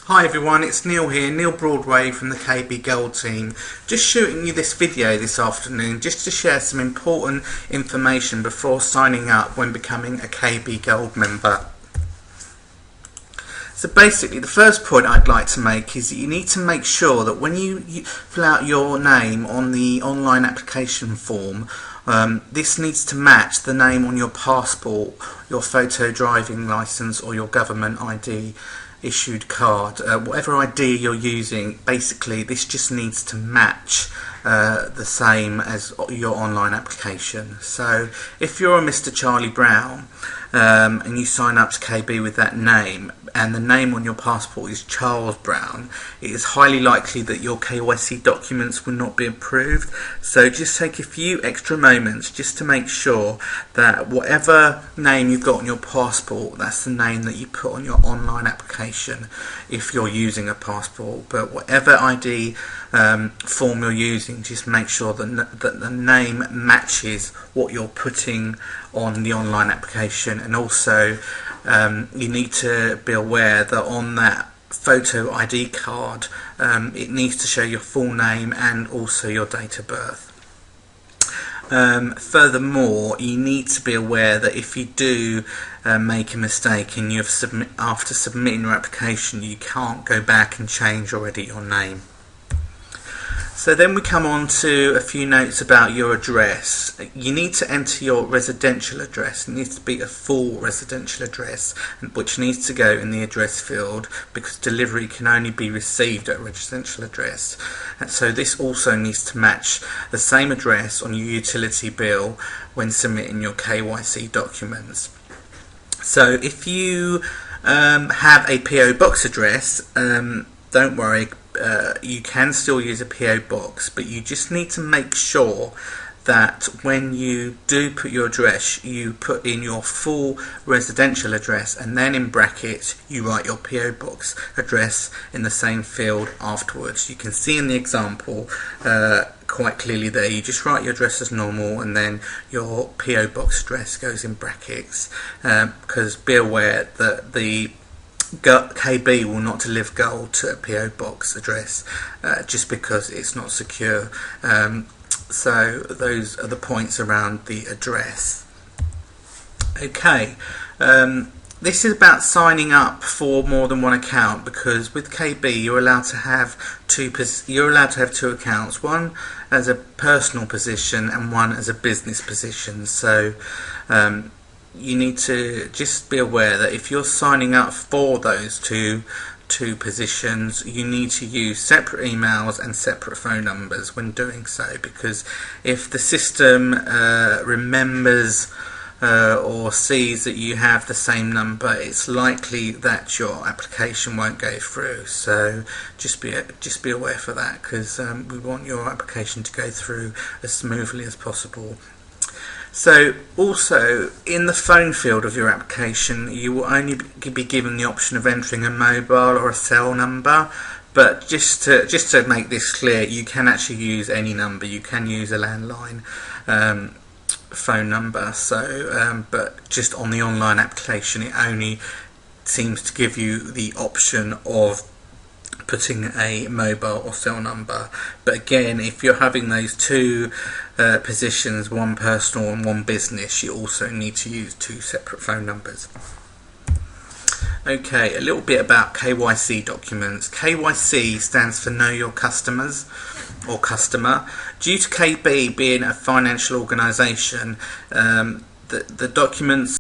Hi everyone, it's Neil here, Neil Broadway from the KB Gold team. Just shooting you this video this afternoon just to share some important information before signing up when becoming a KB Gold member. So basically the first point I'd like to make is that you need to make sure that when you fill out your name on the online application form, this needs to match the name on your passport, your photo driving licence or your government ID issued card. Whatever ID you're using, basically this just needs to match the same as your online application. So if you're a Mr. Charlie Brown and you sign up to KB with that name, and the name on your passport is Charles Brown, it is highly likely that your KYC documents will not be approved. So just take a few extra moments just to make sure that whatever name you've got on your passport, that's the name that you put on your online application if you're using a passport. But whatever ID form you're using, just make sure that the name matches what you're putting on the online application. And also you need to be aware that on that photo ID card it needs to show your full name and also your date of birth. Furthermore, you need to be aware that if you do make a mistake and after submitting your application, you can't go back and change or edit your name. So then we come on to a few notes about your address. You need to enter your residential address. It needs to be a full residential address, which needs to go in the address field because delivery can only be received at a residential address. And so this also needs to match the same address on your utility bill when submitting your KYC documents. So if you have a PO box address, don't worry. You can still use a PO box, but you just need to make sure that when you do put your address, you put in your full residential address, and then in brackets you write your PO box address in the same field afterwards. You can see in the example quite clearly there, you just write your address as normal and then your PO box address goes in brackets, because be aware that the KB will not deliver gold to a PO box address just because it's not secure. So those are the points around the address. Okay, this is about signing up for more than one account, because with KB you're allowed to have two accounts, one as a personal position and one as a business position. So you need to just be aware that if you're signing up for those two positions, you need to use separate emails and separate phone numbers when doing so, because if the system remembers or sees that you have the same number, it's likely that your application won't go through. So just be aware for that, because we want your application to go through as smoothly as possible. So also in the phone field of your application, you will only be given the option of entering a mobile or a cell number, but just to make this clear, you can actually use any number. You can use a landline phone number. So but just on the online application it only seems to give you the option of putting a mobile or cell number. But again, if you're having those two positions, one personal and one business, you also need to use two separate phone numbers. Okay, a little bit about KYC documents. KYC stands for Know Your Customers or Customer. Due to KB being a financial organisation, the documents